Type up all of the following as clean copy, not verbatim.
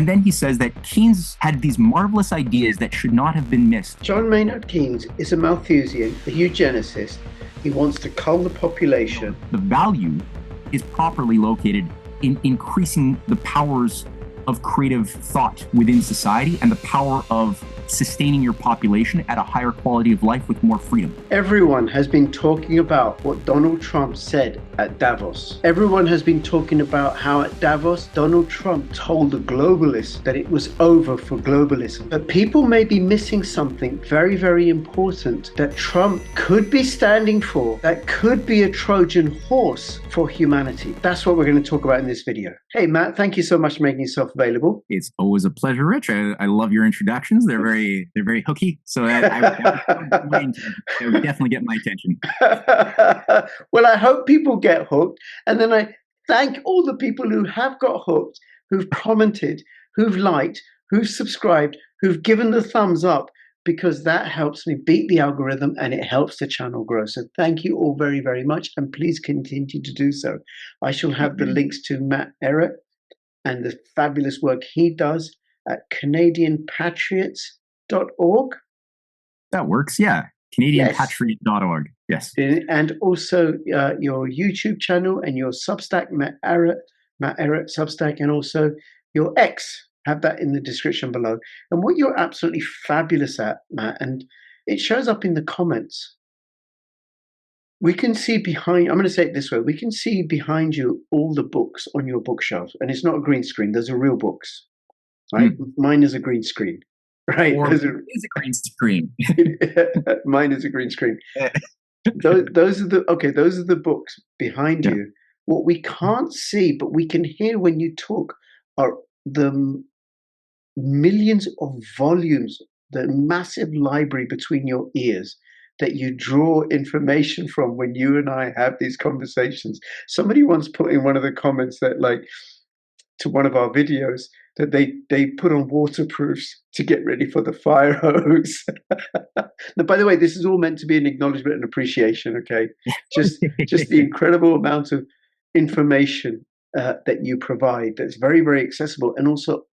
And then he says that Keynes had these marvelous ideas that should not have been missed. John Maynard Keynes is a Malthusian, a eugenicist. He wants to cull the population. The value is properly located in increasing the powers of creative thought within society and the power of sustaining your population at a higher quality of life with more freedom. Everyone has been talking about what Donald Trump said at Davos. Everyone has been talking about how at Davos, Donald Trump told the globalists that it was over for globalism. But people may be missing something very, very important that Trump could be standing for, that could be a Trojan horse for humanity. That's what we're going to talk about in this video. Hey, Matt, thank you so much for making yourself available. It's always a pleasure, Rich. I love your introductions. They're very hooky. So that would definitely get my attention. Well, I hope people get hooked. And then I thank all the people who have got hooked, who've commented, who've liked, who've subscribed, who've given the thumbs up, because that helps me beat the algorithm and it helps the channel grow. So thank you all very, very much. And please continue to do so. I shall have the links to Matt Ehret and the fabulous work he does at CanadianPatriots.org. That works, yeah. CanadianPatriot.org, yes. And also your YouTube channel and your Substack, Matt Ehret Substack, and also your X. Have that in the description below. And what you're absolutely fabulous at, Matt, and it shows up in the comments. We can see behind, I'm going to say it this way, we can see behind you all the books on your bookshelf. And it's not a green screen, those are real books, right? Mine is a green screen, right? Or it is a green screen. Mine is a green screen. Those are the books behind you. What we can't see, but we can hear when you talk, are the millions of volumes, the massive library between your ears that you draw information from when you and I have these conversations. Somebody once put in one of the comments that, like, to one of our videos, that they put on waterproofs to get ready for the fire hose. Now, by the way, this is all meant to be an acknowledgement and appreciation, okay? Just the incredible amount of information that you provide that's very, very accessible and also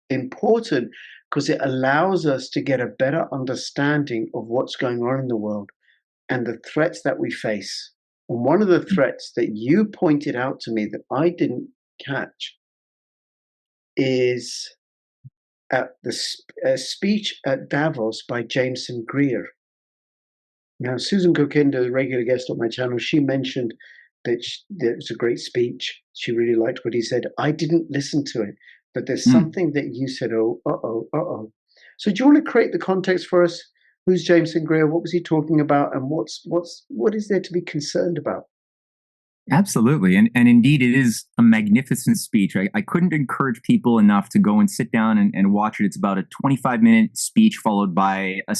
important, because it allows us to get a better understanding of what's going on in the world and the threats that we face. And one of the threats that you pointed out to me that I didn't catch is at the speech at Davos by Jameson Greer. Now, Susan Kokinda, a regular guest on my channel, she mentioned that it was a great speech. She really liked what he said. I didn't listen to it, but there's something that you said, So do you want to create the context for us? Who's Jameson Greer? What was he talking about? And what is there to be concerned about? Absolutely. And indeed, it is a magnificent speech. I couldn't encourage people enough to go and sit down and watch it. It's about a 25-minute speech followed by a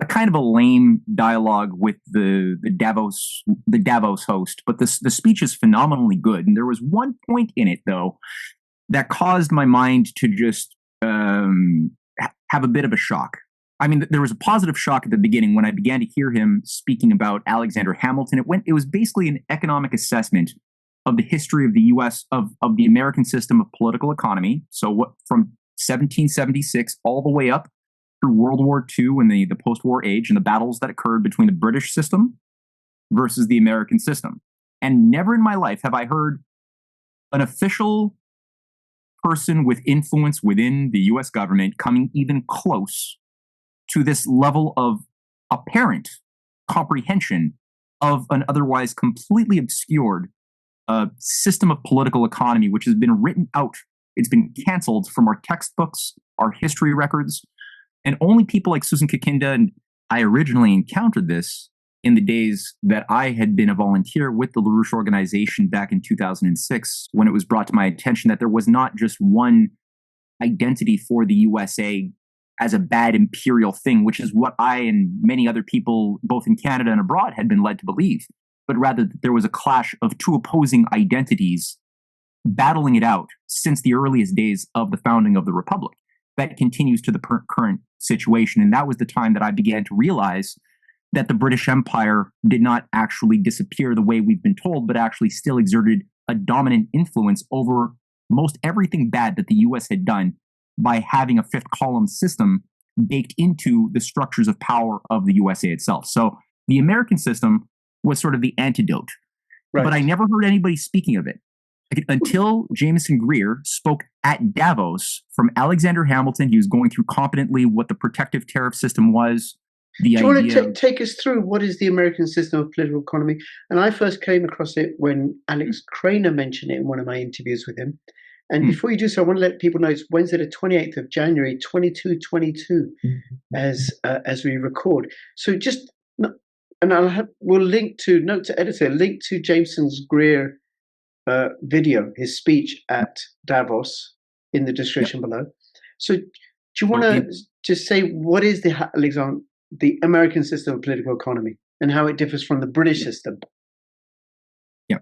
kind of a lame dialogue with the Davos host. But the speech is phenomenally good. And there was one point in it, though, that caused my mind to just have a bit of a shock. I mean, there was a positive shock at the beginning when I began to hear him speaking about Alexander Hamilton. It was basically an economic assessment of the history of the U.S., of the American system of political economy. So from 1776 all the way up through World War II and the post-war age and the battles that occurred between the British system versus the American system. And never in my life have I heard an official person with influence within the U.S. government coming even close to this level of apparent comprehension of an otherwise completely obscured system of political economy, which has been written out. It's been canceled from our textbooks, our history records, and only people like Susan Kokinda, and I originally encountered this in the days that I had been a volunteer with the LaRouche organization back in 2006, when it was brought to my attention that there was not just one identity for the USA as a bad imperial thing, which is what I and many other people, both in Canada and abroad, had been led to believe, but rather that there was a clash of two opposing identities battling it out since the earliest days of the founding of the Republic. That continues to the current situation. And that was the time that I began to realize that the British Empire did not actually disappear the way we've been told, but actually still exerted a dominant influence over most everything bad that the US had done by having a fifth column system baked into the structures of power of the USA itself. So the American system was sort of the antidote, but I never heard anybody speaking of it until Jameson Greer spoke at Davos from Alexander Hamilton. He was going through competently what the protective tariff system was. Do you want to take us through what is the American system of political economy? And I first came across it when Alex Craner mentioned it in one of my interviews with him. And before you do so, I want to let people know it's Wednesday, the 28th of January, 2222, as we record. So just, and we'll link to, note to editor, link to Jameson's Greer video, his speech at Davos in the description below. So do you want to just say what is the American system of political economy and how it differs from the British system? Yeah.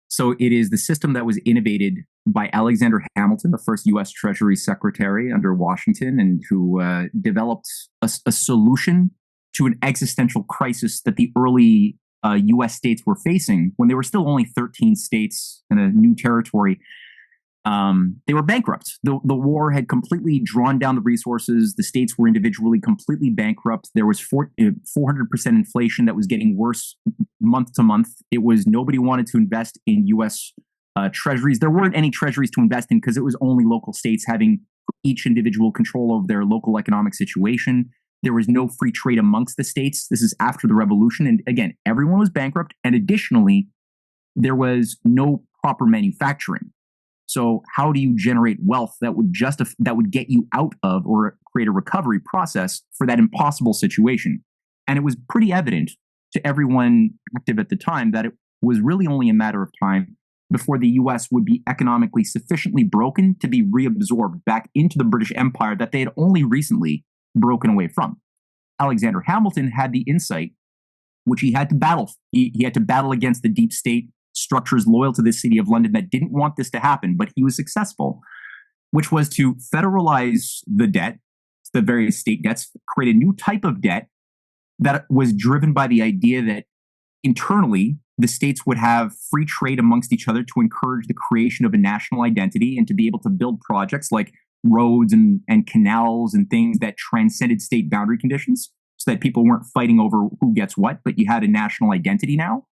So it is the system that was innovated by Alexander Hamilton, the first U.S. Treasury Secretary under Washington, and who developed a solution to an existential crisis that the early U.S. states were facing when they were still only 13 states in a new territory. They were bankrupt. The war had completely drawn down the resources. The states were individually completely bankrupt. There was 400% inflation that was getting worse month to month. It was nobody wanted to invest in U.S. Treasuries. There weren't any treasuries to invest in because it was only local states having each individual control over their local economic situation. There was no free trade amongst the states. This is after the revolution. And again, everyone was bankrupt. And additionally, there was no proper manufacturing. So how do you generate wealth that would get you out of or create a recovery process for that impossible situation? And it was pretty evident to everyone active at the time that it was really only a matter of time before the US would be economically sufficiently broken to be reabsorbed back into the British Empire that they had only recently broken away from. Alexander Hamilton had the insight, which he had to battle. He had to battle against the deep state structures loyal to the City of London that didn't want this to happen, but he was successful, which was to federalize the debt, the various state debts, create a new type of debt that was driven by the idea that internally the states would have free trade amongst each other to encourage the creation of a national identity and to be able to build projects like roads and canals and things that transcended state boundary conditions so that people weren't fighting over who gets what, but you had a national identity now.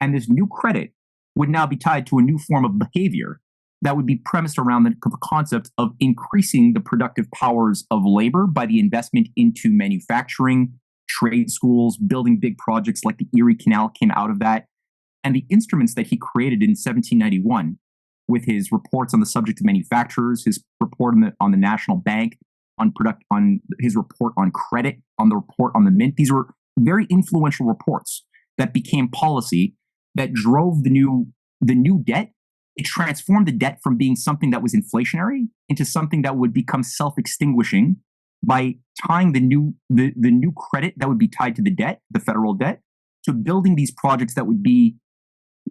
And this new credit would now be tied to a new form of behavior that would be premised around the concept of increasing the productive powers of labor by the investment into manufacturing, trade schools, building big projects like the Erie Canal came out of that. And the instruments that he created in 1791 with his reports on the subject of manufacturers, his report on the National Bank, on his report on credit, on the report on the mint. These were very influential reports that became policy that drove the new debt. It transformed the debt from being something that was inflationary into something that would become self-extinguishing by tying the new credit that would be tied to the debt, the federal debt, to building these projects that would be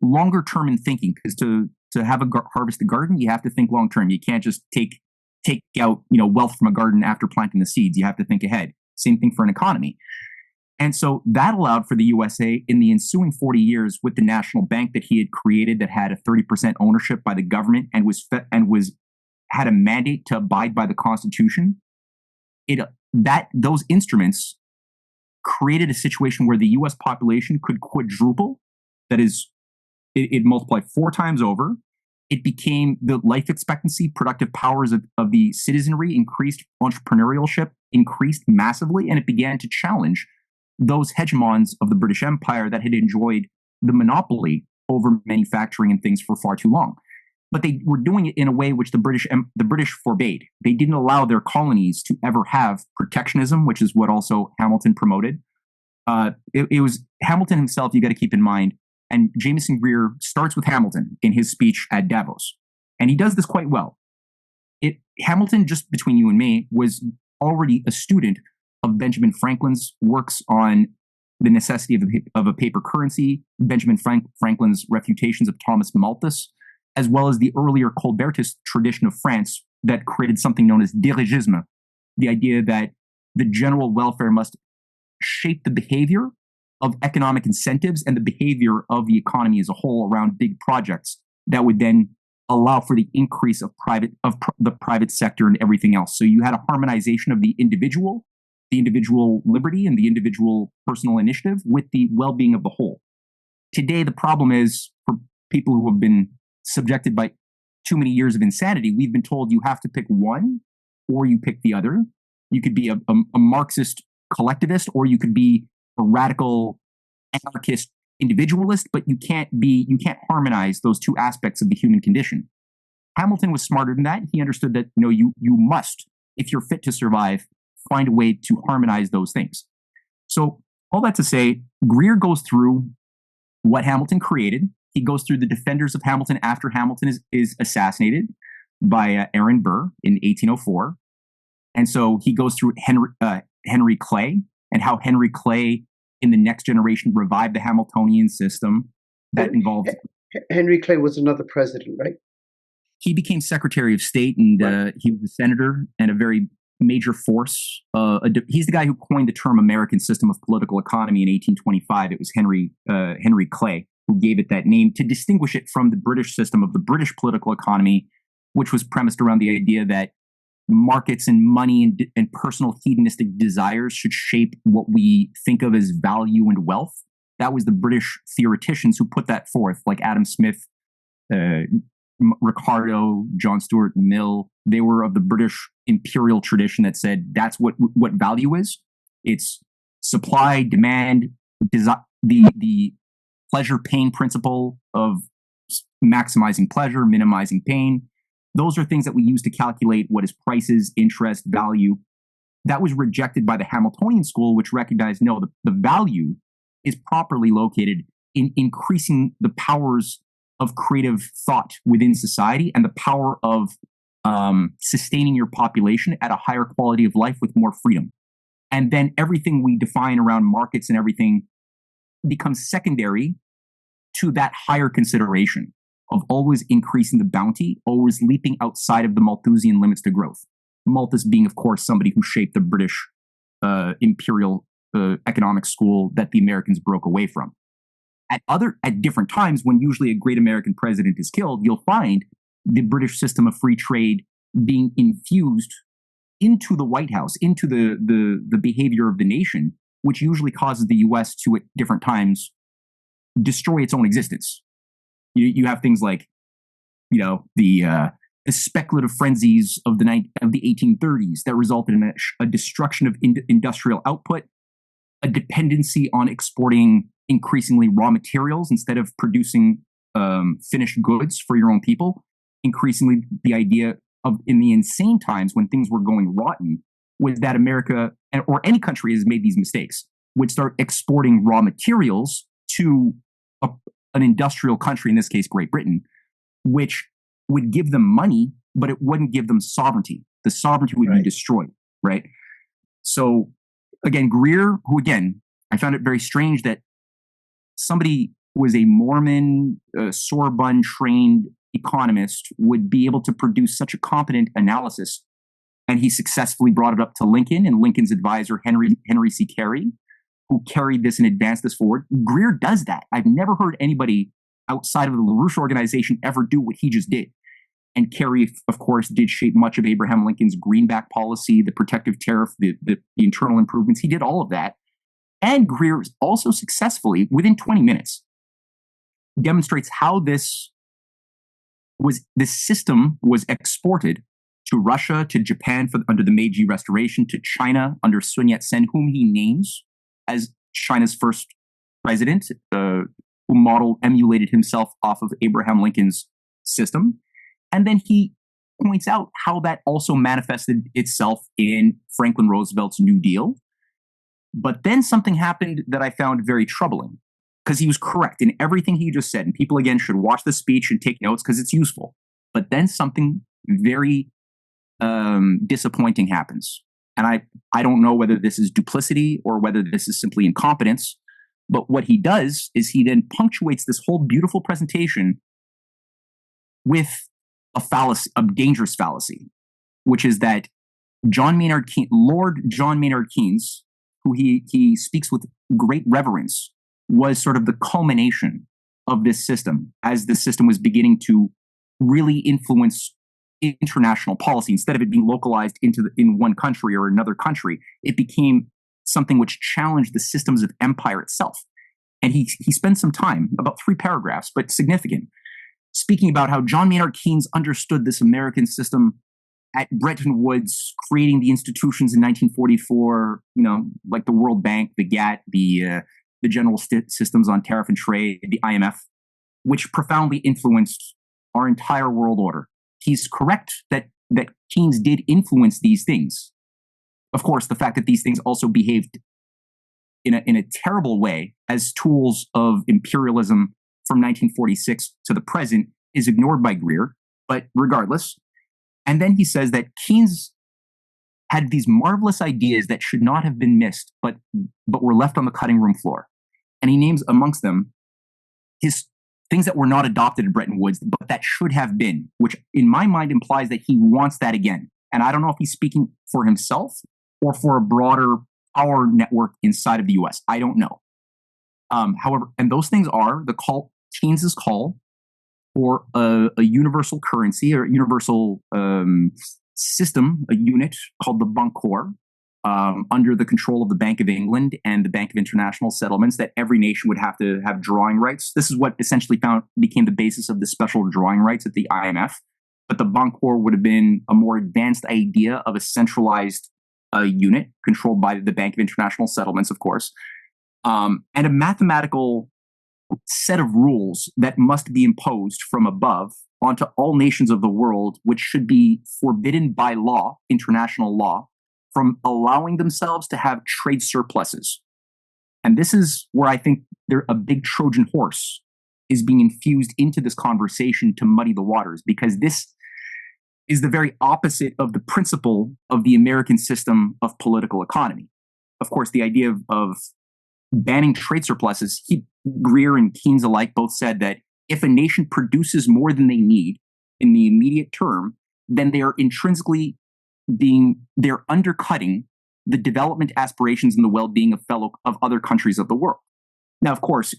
longer term in thinking. Because to have harvest a garden, you have to think long term. You can't just take out wealth from a garden after planting the seeds. You have to think ahead. Same thing for an economy. And so that allowed for the USA in the ensuing 40 years with the national bank that he had created that had a 30% ownership by the government and had a mandate to abide by the Constitution. Those instruments created a situation where the US population could quadruple. That is, it multiplied 4 times over. It became the life expectancy, productive powers of the citizenry increased, entrepreneurship increased massively, and it began to challenge those hegemons of the British Empire that had enjoyed the monopoly over manufacturing and things for far too long. But they were doing it in a way which the British forbade. They didn't allow their colonies to ever have protectionism, which is what also Hamilton promoted. It was Hamilton himself, you got to keep in mind, and Jameson Greer starts with Hamilton in his speech at Davos. And he does this quite well. Hamilton, just between you and me, was already a student of Benjamin Franklin's works on the necessity of a paper currency, Benjamin Franklin's refutations of Thomas Malthus, as well as the earlier Colbertist tradition of France that created something known as dirigisme, the idea that the general welfare must shape the behavior of economic incentives and the behavior of the economy as a whole around big projects that would then allow for the increase of the private sector and everything else. So you had a harmonization of the individual liberty and the individual personal initiative with the well-being of the whole. Today, the problem is for people who have been subjected by too many years of insanity, we've been told you have to pick one or you pick the other. You could be a Marxist collectivist or you could be a radical anarchist individualist, but you can't harmonize those two aspects of the human condition. Hamilton was smarter than that. He understood that you must, if you're fit to survive, find a way to harmonize those things. So all that to say, Greer goes through what Hamilton created. He goes through the defenders of Hamilton after Hamilton is assassinated by Aaron Burr in 1804. And so he goes through Henry Clay and how Henry Clay in the next generation revived the Hamiltonian system that involved... Henry Clay was another president, right? He became Secretary of State and right. He was a senator and a very major force. He's the guy who coined the term American system of political economy in 1825. It was Henry Clay who gave it that name to distinguish it from the British system of the British political economy, which was premised around the idea that markets and money and personal hedonistic desires should shape what we think of as value and wealth. That was the British theoreticians who put that forth, like Adam Smith, Ricardo, John Stuart Mill. They were of the British imperial tradition that said that's what value is. It's supply, demand, the pleasure-pain principle of maximizing pleasure, minimizing pain. Those are things that we use to calculate what is prices, interest, value. That was rejected by the Hamiltonian school, which recognized, no, the value is properly located in increasing the powers of creative thought within society and the power of sustaining your population at a higher quality of life with more freedom. And then everything we define around markets and everything becomes secondary to that higher consideration of always increasing the bounty, always leaping outside of the Malthusian limits to growth. Malthus being, of course, somebody who shaped the British imperial economic school that the Americans broke away from. At different times, when usually a great American president is killed, you'll find the British system of free trade being infused into the White House, into the behavior of the nation, which usually causes the U.S. to, at different times, destroy its own existence. You have things like, the speculative frenzies of the 1830s that resulted in a destruction of industrial output, a dependency on exporting increasingly raw materials instead of producing finished goods for your own people. Increasingly, the idea of, in the insane times when things were going rotten, was that America, or any country has made these mistakes, would start exporting raw materials to an industrial country, in this case, Great Britain, which would give them money, but it wouldn't give them sovereignty. The sovereignty would be destroyed, right? So, again, Greer, who, again, I found it very strange that somebody who was a Mormon, Sorbonne-trained economist would be able to produce such a competent analysis. And he successfully brought it up to Lincoln and Lincoln's advisor, Henry C. Carey, who carried this and advanced this forward. Greer does that. I've never heard anybody outside of the LaRouche organization ever do what he just did. And Carey, of course, did shape much of Abraham Lincoln's greenback policy, the protective tariff, the internal improvements. He did all of that. And Greer also successfully, within 20 minutes, demonstrates how this system was exported to Russia, to Japan under the Meiji Restoration, to China under Sun Yat-sen, whom he names as China's first president, who emulated himself off of Abraham Lincoln's system. And then he points out how that also manifested itself in Franklin Roosevelt's New Deal. But then something happened that I found very troubling, because he was correct in everything he just said. And people, again, should watch the speech and take notes because it's useful. But then something very disappointing happens. And I don't know whether this is duplicity or whether this is simply incompetence. But what he does is he then punctuates this whole beautiful presentation with a fallacy, a dangerous fallacy, which is that Lord John Maynard Keynes, who he speaks with great reverence, was sort of the culmination of this system as the system was beginning to really influence international policy. Instead of it being localized in one country or another country, it became something which challenged the systems of empire itself. And he spent some time, about 3 paragraphs, but significant, speaking about how John Maynard Keynes understood this American system at Bretton Woods, creating the institutions in 1944, like the World Bank, the GATT, the General Systems on Tariff and Trade, the IMF, which profoundly influenced our entire world order. He's correct that Keynes did influence these things. Of course, the fact that these things also behaved in a terrible way as tools of imperialism from 1946 to the present is ignored by Greer, but regardless. And then he says that Keynes had these marvelous ideas that should not have been missed, but were left on the cutting room floor. And he names amongst them his things that were not adopted at Bretton Woods, but that should have been, which in my mind implies that he wants that again. And I don't know if he's speaking for himself or for a broader power network inside of the US. I don't know. However, and those things are Keynes's call for a universal currency or universal system, a unit called the Bancorp, under the control of the Bank of England and the Bank of International Settlements, that every nation would have to have drawing rights. This is what essentially became the basis of the special drawing rights at the IMF. But the Bancorp would have been a more advanced idea of a centralized unit controlled by the Bank of International Settlements, of course, and a mathematical set of rules that must be imposed from above onto all nations of the world, which should be forbidden by law, international law, from allowing themselves to have trade surpluses. And this is where I think a big Trojan horse is being infused into this conversation to muddy the waters, because this is the very opposite of the principle of the American system of political economy. Of course, the idea of banning trade surpluses, Greer and Keynes alike both said that if a nation produces more than they need in the immediate term, then they are intrinsically they're undercutting the development aspirations and the well-being of other countries of the world. Now, of course,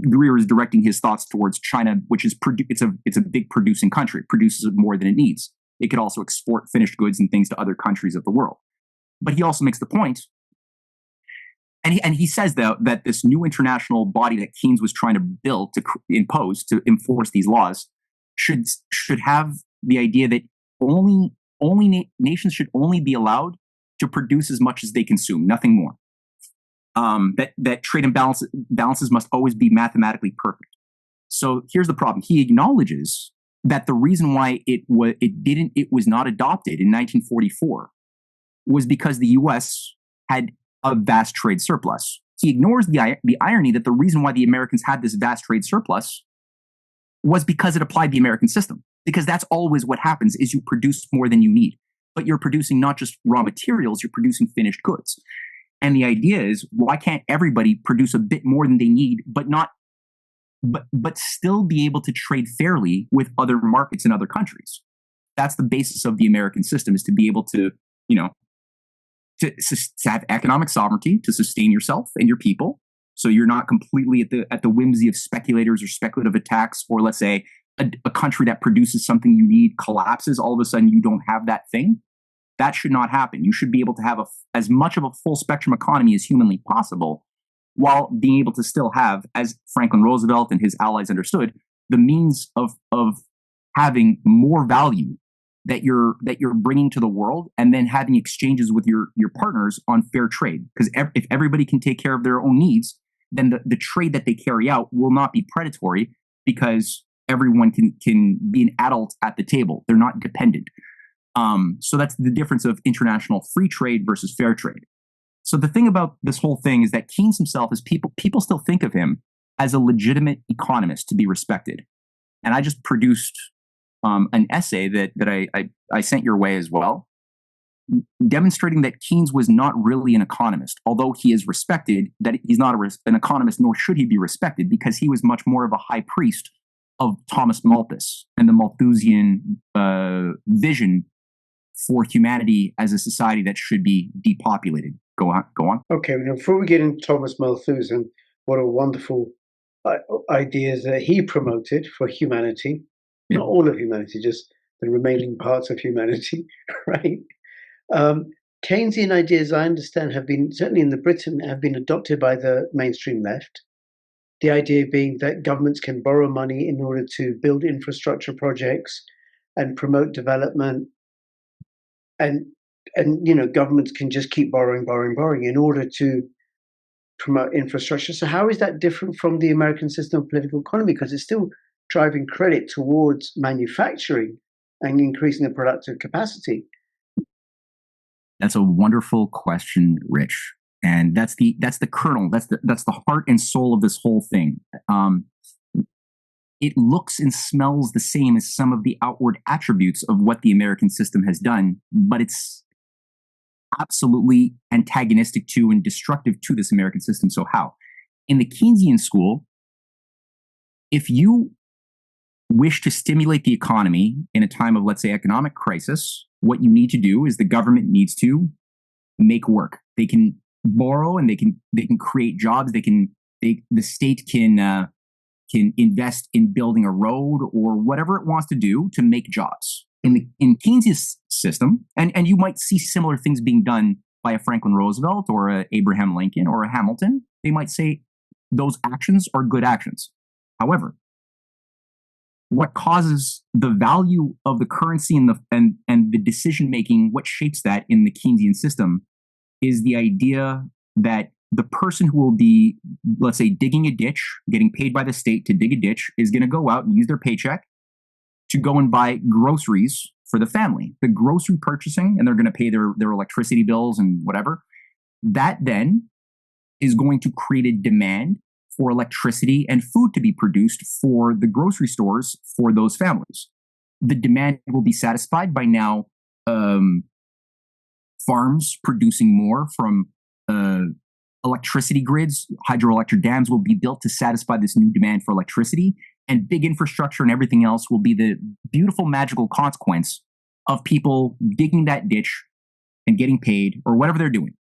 Greer is directing his thoughts towards China, which is it's a big producing country. It produces more than it needs. It could also export finished goods and things to other countries of the world. But he also makes the point, and he says that this new international body that Keynes was trying to build, to impose, to enforce these laws, should have the idea that nations should only be allowed to produce as much as they consume, nothing more. That trade balances must always be mathematically perfect. So here's the problem. He acknowledges that the reason why it was not adopted in 1944 was because the U.S. had a vast trade surplus. He ignores the irony that the reason why the Americans had this vast trade surplus was because it applied the American system. Because that's always what happens, is you produce more than you need. But you're producing not just raw materials, you're producing finished goods. And the idea is, why can't everybody produce a bit more than they need, but still be able to trade fairly with other markets in other countries? That's the basis of the American system, is to be able to, to have economic sovereignty, to sustain yourself and your people. So you're not completely at the whimsy of speculators or speculative attacks, or let's say a country that produces something you need collapses, all of a sudden you don't have that thing. That should not happen. You should be able to have as much of a full spectrum economy as humanly possible, while being able to still have, as Franklin Roosevelt and his allies understood, the means of having more value that you're bringing to the world, and then having exchanges with your partners on fair trade. Because if everybody can take care of their own needs, then the trade that they carry out will not be predatory, because everyone can be an adult at the table. They're not dependent. So that's the difference of international free trade versus fair trade. So the thing about this whole thing is that Keynes himself, people still think of him as a legitimate economist to be respected. And I just produced an essay that I sent your way as well, demonstrating that Keynes was not really an economist, although he is respected, that he's not an economist, nor should he be respected, because he was much more of a high priest of Thomas Malthus and the Malthusian vision for humanity as a society that should be depopulated. Go on. Okay, now before we get into Thomas Malthus and what a wonderful ideas that he promoted for humanity, Yeah. Not all of humanity, just the remaining parts of humanity, right? Keynesian ideas, I understand, have been, certainly in Britain, have been adopted by the mainstream left. The idea being that governments can borrow money in order to build infrastructure projects and promote development, and governments can just keep borrowing in order to promote infrastructure. So how is that different from the American system of political economy? Because it's still driving credit towards manufacturing and increasing the productive capacity. That's a wonderful question, Rich. And that's the kernel. That's the heart and soul of this whole thing. It looks and smells the same as some of the outward attributes of what the American system has done, but it's absolutely antagonistic to and destructive to this American system. So how? In the Keynesian school, if you wish to stimulate the economy in a time of, let's say, economic crisis, what you need to do is the government needs to make work. They can borrow and they can create jobs. The state can invest in building a road or whatever it wants to do to make jobs. In Keynes' system, and you might see similar things being done by a Franklin Roosevelt or a Abraham Lincoln or a Hamilton. They might say those actions are good actions. However, what causes the value of the currency and the decision making, what shapes that in the Keynesian system, is the idea that the person who will be, let's say, digging a ditch, getting paid by the state to dig a ditch, is going to go out and use their paycheck to go and buy groceries for the family. The grocery purchasing, and they're going to pay their electricity bills and whatever. That then is going to create a demand for electricity and food to be produced for the grocery stores for those families. The demand will be satisfied by now farms producing more from electricity grids. Hydroelectric dams will be built to satisfy this new demand for electricity, and big infrastructure and everything else will be the beautiful, magical consequence of people digging that ditch and getting paid or whatever they're doing.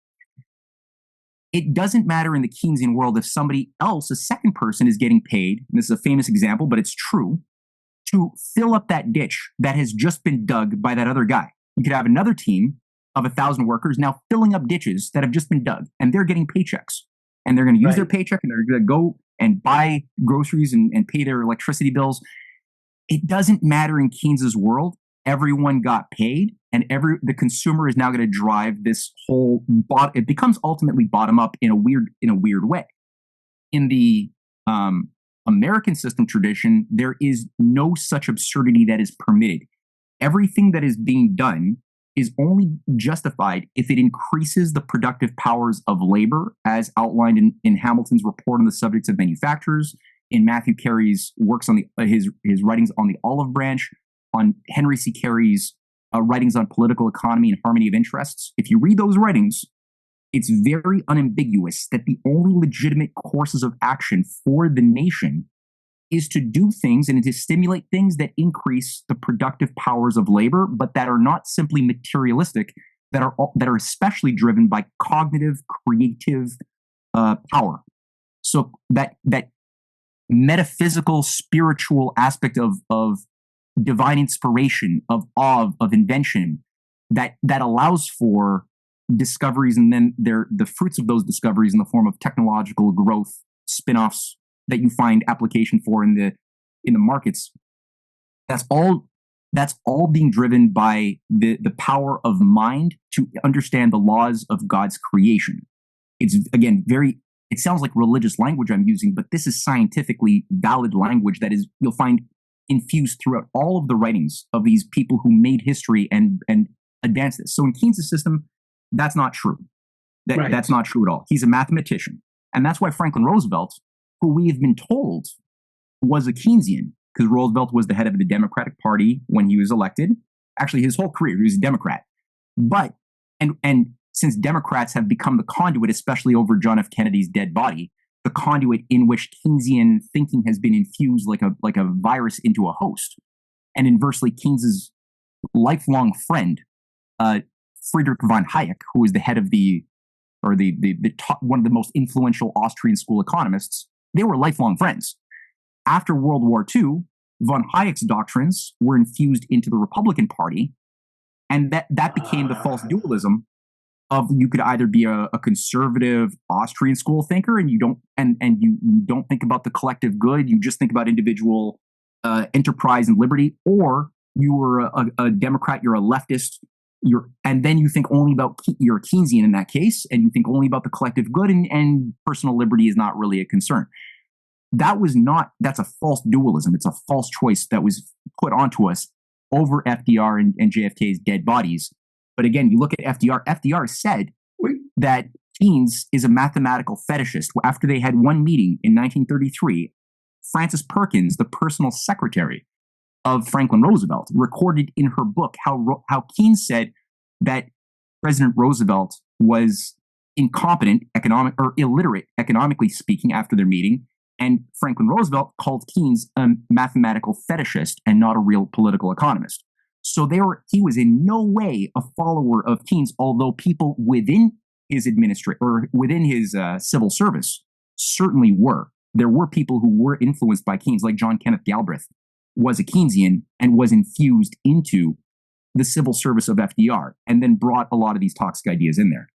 It doesn't matter in the Keynesian world if somebody else, a second person, is getting paid, and this is a famous example, but it's true, to fill up that ditch that has just been dug by that other guy. You could have another team of 1,000 workers now filling up ditches that have just been dug, and they're getting paychecks. And they're going to use their paycheck, and they're going to go and buy groceries and pay their electricity bills. It doesn't matter in Keynes's world. Everyone got paid, and the consumer is now going to drive this whole it becomes ultimately bottom up in a weird way. In the American system tradition, there is no such absurdity that is permitted. Everything that is being done is only justified if it increases the productive powers of labor, as outlined in Hamilton's report on the subjects of manufacturers, in Matthew Carey's works on his writings on the olive branch, on Henry C. Carey's writings on political economy and harmony of interests. If you read those writings, it's very unambiguous that the only legitimate courses of action for the nation is to do things and to stimulate things that increase the productive powers of labor, but that are not simply materialistic, that are especially driven by cognitive, creative power. So that metaphysical, spiritual aspect of divine inspiration, of awe, of invention, that allows for discoveries, and then the fruits of those discoveries in the form of technological growth, spin-offs that you find application for in the markets. That's all being driven by the power of mind to understand the laws of God's creation. It's, again, it sounds like religious language I'm using, but this is scientifically valid language that is, you'll find infused throughout all of the writings of these people who made history and advanced this. So in Keynes' system, that's not true. That's not true at all. He's a mathematician. And that's why Franklin Roosevelt, who we have been told was a Keynesian, because Roosevelt was the head of the Democratic Party when he was elected. Actually, his whole career, he was a Democrat. But, and since Democrats have become the conduit, especially over John F. Kennedy's dead body, the conduit in which Keynesian thinking has been infused like a virus into a host. And inversely, Keynes's lifelong friend, Friedrich von Hayek, who was the head of one of the most influential Austrian school economists, they were lifelong friends. After World War II, von Hayek's doctrines were infused into the Republican Party, and that became the false dualism of you could either be a conservative Austrian school thinker and you don't think about the collective good, you just think about individual enterprise and liberty, or you were a Democrat, you're a leftist, and then you think only about, you're a Keynesian in that case, and you think only about the collective good, and personal liberty is not really a concern. That's a false dualism. It's a false choice that was put onto us over FDR and JFK's dead bodies. But again, you look at FDR. FDR said that Keynes is a mathematical fetishist. After they had one meeting in 1933, Frances Perkins, the personal secretary of Franklin Roosevelt, recorded in her book how Keynes said that President Roosevelt was incompetent, illiterate, economically speaking, after their meeting. And Franklin Roosevelt called Keynes a mathematical fetishist and not a real political economist. So he was in no way a follower of Keynes, although people within his within his civil service certainly were. There were people who were influenced by Keynes, like John Kenneth Galbraith was a Keynesian and was infused into the civil service of FDR, and then brought a lot of these toxic ideas in there.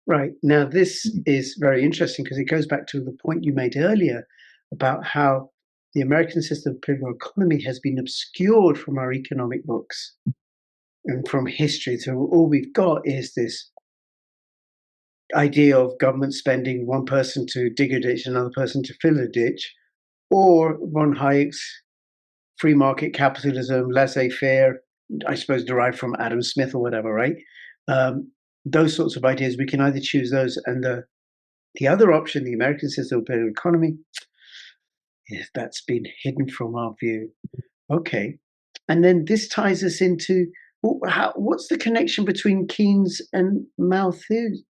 Right. Now, this is very interesting because it goes back to the point you made earlier about how the American system of political economy has been obscured from our economic books and from history. So all we've got is this idea of government spending one person to dig a ditch, another person to fill a ditch, or von Hayek's free market capitalism, laissez-faire, I suppose derived from Adam Smith or whatever, right? Those sorts of ideas, we can either choose those, and the other option, the American system of political economy, that's been hidden from our view. Okay. And then this ties us into, what's the connection between Keynes and Malthus?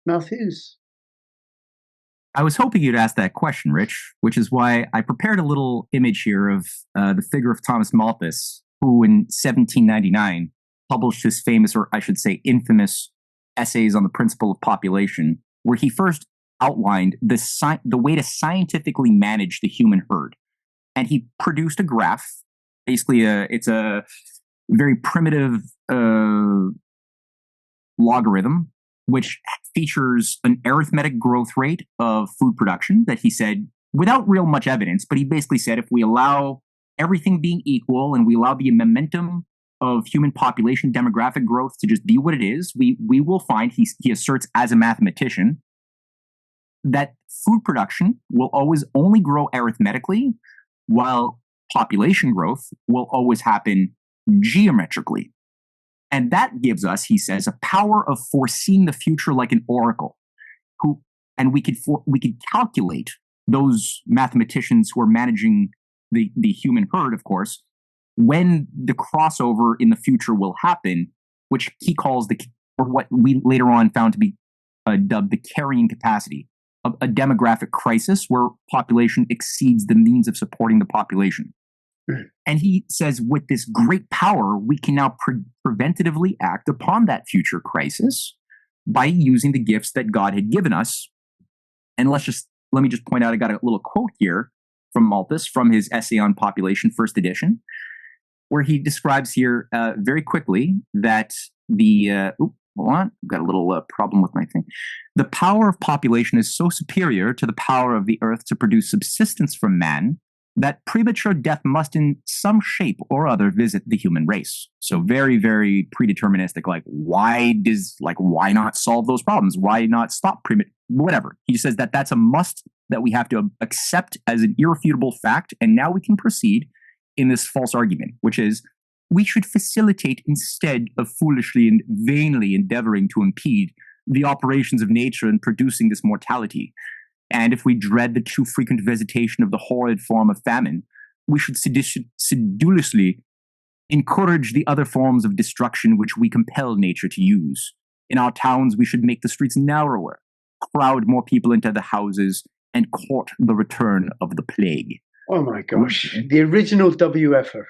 I was hoping you'd ask that question, Rich, which is why I prepared a little image here of the figure of Thomas Malthus, who in 1799 published his famous, or I should say infamous, essays on the principle of population, where he first outlined the way to scientifically manage the human herd. And he produced a graph. Basically, it's a very primitive logarithm, which features an arithmetic growth rate of food production that he said, without real much evidence, but he basically said if we allow everything being equal and we allow the momentum of human population demographic growth to just be what it is, we will find, he asserts as a mathematician, that food production will always only grow arithmetically, while population growth will always happen geometrically. And that gives us, he says, a power of foreseeing the future like an oracle. And we could calculate those mathematicians who are managing the human herd, of course, when the crossover in the future will happen, which he calls or what we later on found to be dubbed the carrying capacity, of a demographic crisis where population exceeds the means of supporting the population. And he says, with this great power, we can now preventatively act upon that future crisis by using the gifts that God had given us. And let me just point out, I got a little quote here from Malthus from his essay on population, first edition, where he describes here very quickly that hold on, I've got a little problem with my thing. The power of population is so superior to the power of the earth to produce subsistence for man that premature death must in some shape or other visit the human race. So very, very predeterministic, why not solve those problems? Why not stop whatever. He says that that's a must that we have to accept as an irrefutable fact. And now we can proceed in this false argument, which is we should facilitate instead of foolishly and vainly endeavoring to impede the operations of nature in producing this mortality. And if we dread the too frequent visitation of the horrid form of famine, we should sedulously encourage the other forms of destruction which we compel nature to use. In our towns, we should make the streets narrower, crowd more people into the houses, and court the return of the plague. Oh my gosh, the original WFer.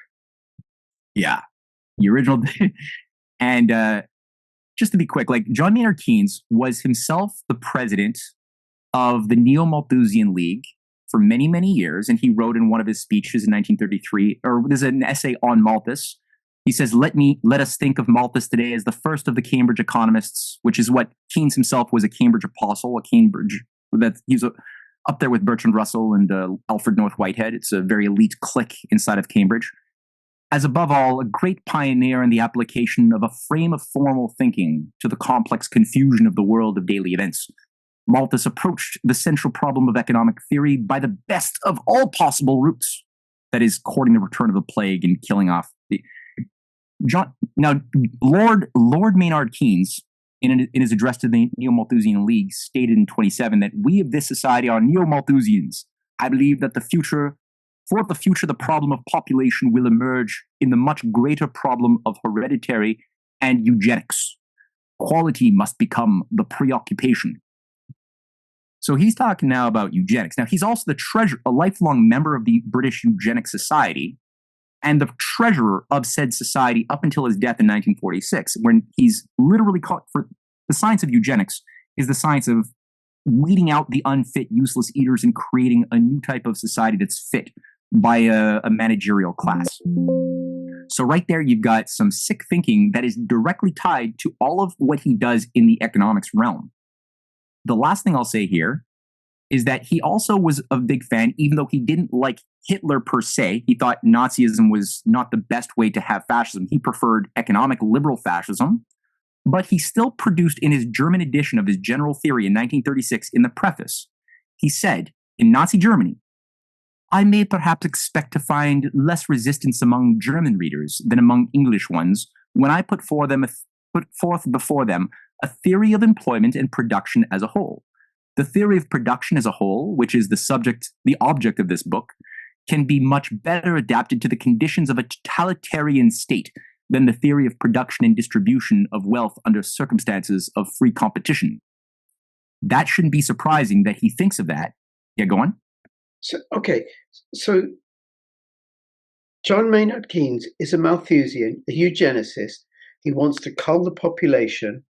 Yeah, the original. And just to be quick, John Maynard Keynes was himself the president of the Neo-Malthusian League for many, many years, and he wrote in one of his speeches in 1933, or there's an essay on Malthus. He says, let us think of Malthus today as the first of the Cambridge economists, which is what Keynes himself was, a Cambridge apostle, he's up there with Bertrand Russell and Alfred North Whitehead. It's a very elite clique inside of Cambridge. As above all, a great pioneer in the application of a frame of formal thinking to the complex confusion of the world of daily events. Malthus approached the central problem of economic theory by the best of all possible routes, that is, courting the return of the plague and killing off the... Lord Maynard Keynes, in his address to the Neo-Malthusian League, stated in 27 that we of this society are Neo-Malthusians. I believe that the future, the problem of population will emerge in the much greater problem of hereditary and eugenics. Quality must become the preoccupation. So he's talking now about eugenics. Now, he's also a lifelong member of the British Eugenics Society, and the treasurer of said society up until his death in 1946, when he's literally called for the science of eugenics is the science of weeding out the unfit, useless eaters and creating a new type of society that's fit by a managerial class. So right there, you've got some sick thinking that is directly tied to all of what he does in the economics realm. The last thing I'll say here is that he also was a big fan, even though he didn't like Hitler per se. He thought Nazism was not the best way to have fascism. He preferred economic liberal fascism, but he still produced in his German edition of his general theory in 1936, in the preface, he said, in Nazi Germany, I may perhaps expect to find less resistance among German readers than among English ones when I put forth before them a theory of employment and production as a whole. The theory of production as a whole, which is the object of this book, can be much better adapted to the conditions of a totalitarian state than the theory of production and distribution of wealth under circumstances of free competition. That shouldn't be surprising that he thinks of that. Yeah, go on. So John Maynard Keynes is a Malthusian, a eugenicist. He wants to cull the population.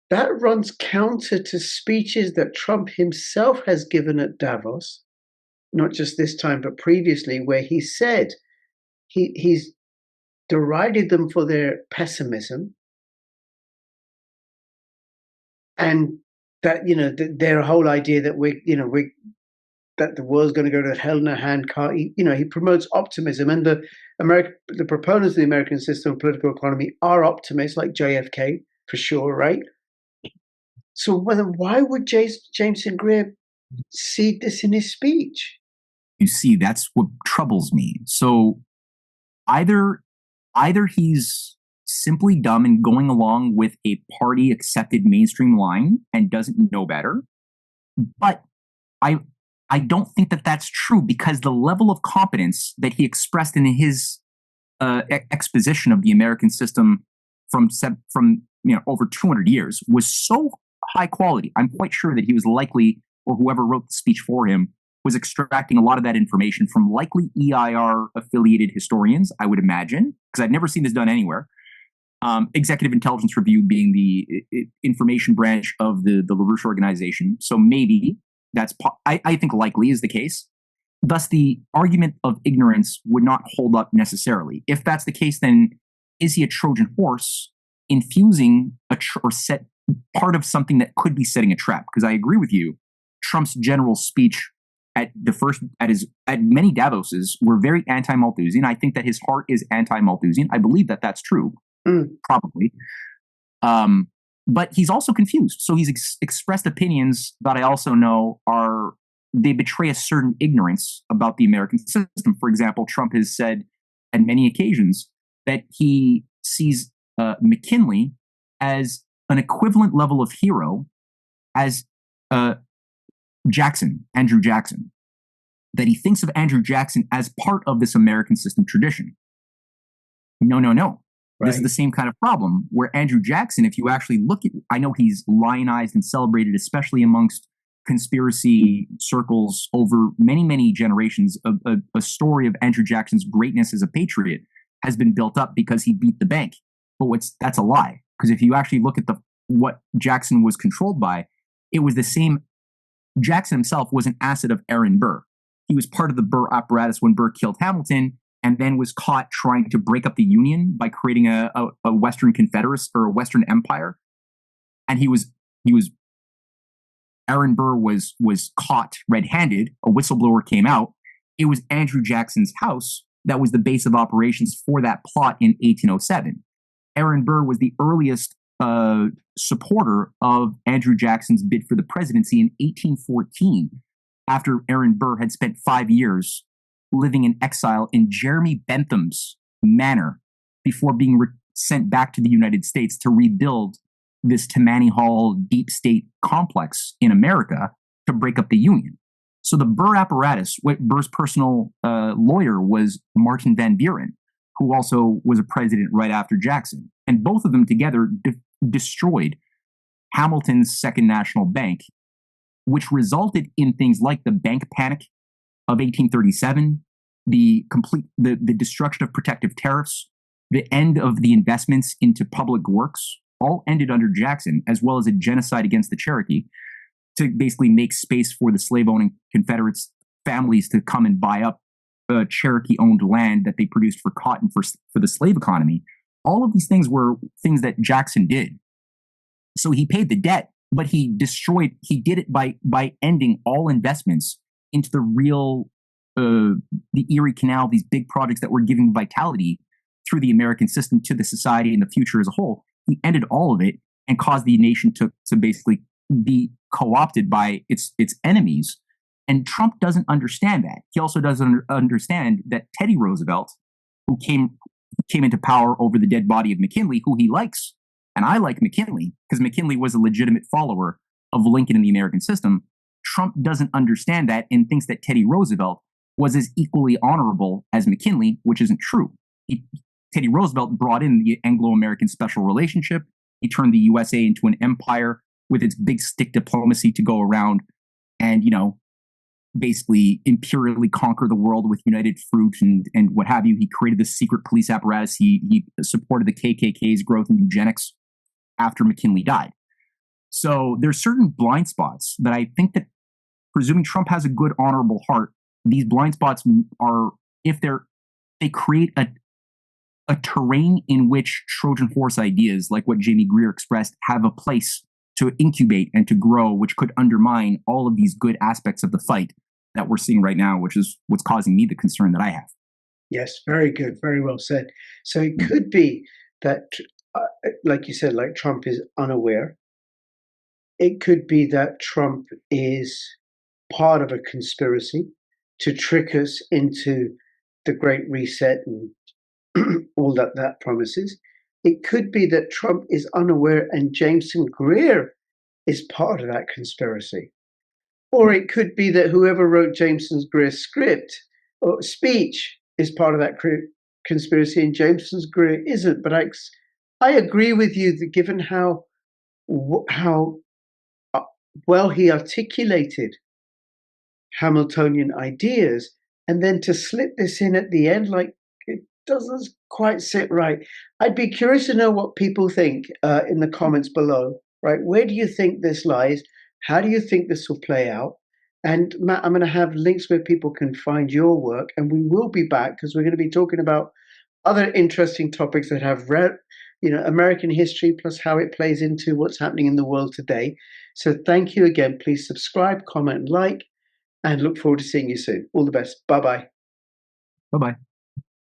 That runs counter to speeches that Trump himself has given at Davos, not just this time, but previously, where he said he's derided them for their pessimism, and that their whole idea that that the world's going to go to hell in a handcart. He promotes optimism, and the proponents of the American system of political economy are optimists, like JFK for sure, right? So why would Jameson Greer see this in his speech? You see, that's what troubles me. So either he's simply dumb and going along with a party accepted mainstream line and doesn't know better, but I don't think that that's true, because the level of competence that he expressed in his exposition of the American system from over 200 years was so high quality. I'm quite sure that he was likely, or whoever wrote the speech for him, was extracting a lot of that information from likely EIR affiliated historians, I would imagine, because I've never seen this done anywhere. Executive Intelligence Review being the information branch of the LaRouche organization. So maybe that's, I think likely is the case. Thus, the argument of ignorance would not hold up necessarily. If that's the case, then is he a Trojan horse infusing or set part of something that could be setting a trap? Because I agree with you, Trump's general speech at many Davoses were very anti-Malthusian. I think that his heart is anti-Malthusian. I believe that that's true, probably. But he's also confused. So he's expressed opinions that I also know they betray a certain ignorance about the American system. For example, Trump has said at many occasions that he sees McKinley as an equivalent level of hero as Andrew Jackson, that he thinks of Andrew Jackson as part of this American system tradition. No. Right. This is the same kind of problem where Andrew Jackson, if you actually look at, I know he's lionized and celebrated, especially amongst conspiracy circles over many, many generations. A story of Andrew Jackson's greatness as a patriot has been built up because he beat the bank. But that's a lie. Because if you actually look at what Jackson was controlled by, it was the same Jackson himself was an asset of Aaron Burr. He was part of the Burr apparatus when Burr killed Hamilton, and then was caught trying to break up the Union by creating a Western Confederacy or a Western Empire. And Aaron Burr was caught red-handed. A whistleblower came out. It was Andrew Jackson's house that was the base of operations for that plot in 1807. Aaron Burr was the earliest supporter of Andrew Jackson's bid for the presidency in 1814, after Aaron Burr had spent 5 years living in exile in Jeremy Bentham's manor before being sent back to the United States to rebuild this Tammany Hall deep state complex in America to break up the Union. So the Burr apparatus, Burr's personal lawyer was Martin Van Buren, who also was a president right after Jackson. And both of them together destroyed Hamilton's Second National Bank, which resulted in things like the bank panic of 1837, the destruction of protective tariffs, the end of the investments into public works, all ended under Jackson, as well as a genocide against the Cherokee to basically make space for the slave-owning Confederates families to come and buy up Cherokee-owned land that they produced for cotton for the slave economy. All of these things were things that Jackson did. So he paid the debt, but he did it by ending all investments into the Erie Canal, these big projects that were giving vitality through the American system to the society and the future as a whole. He ended all of it and caused the nation to basically be co-opted by its enemies. And Trump doesn't understand that. He also doesn't understand that Teddy Roosevelt, who came into power over the dead body of McKinley, who he likes, and I like McKinley because McKinley was a legitimate follower of Lincoln in the American system. Trump doesn't understand that and thinks that Teddy Roosevelt was as equally honorable as McKinley, which isn't true. Teddy Roosevelt brought in the Anglo-American special relationship. He turned the USA into an empire with its big stick diplomacy to go around and, basically imperially conquer the world with United Fruit and what have you. He created this secret police apparatus. He supported the KKK's growth in eugenics after McKinley died. So there's certain blind spots that I think that, presuming Trump has a good, honorable heart, these blind spots are, they create a terrain in which Trojan horse ideas, like what Jamie Greer expressed, have a place to incubate and to grow, which could undermine all of these good aspects of the fight that we're seeing right now, which is what's causing me the concern that I have. Yes, very good. Very well said. So it could be that, like you said, like Trump is unaware. It could be that Trump is part of a conspiracy to trick us into the Great Reset and all that promises. It could be that Trump is unaware and Jameson Greer is part of that conspiracy. Or it could be that whoever wrote Jameson Greer's script or speech is part of that conspiracy and Jameson Greer isn't. But I agree with you that given how well he articulated Hamiltonian ideas, and then to slip this in at the end, like, it doesn't quite sit right. I'd be curious to know what people think in the comments below, right? Where do you think this lies? How do you think this will play out? And Matt, I'm going to have links where people can find your work, and we will be back because we're going to be talking about other interesting topics that have American history plus how it plays into what's happening in the world today. So thank you again. Please subscribe, comment, and like, and look forward to seeing you soon. All the best. Bye-bye. Bye-bye.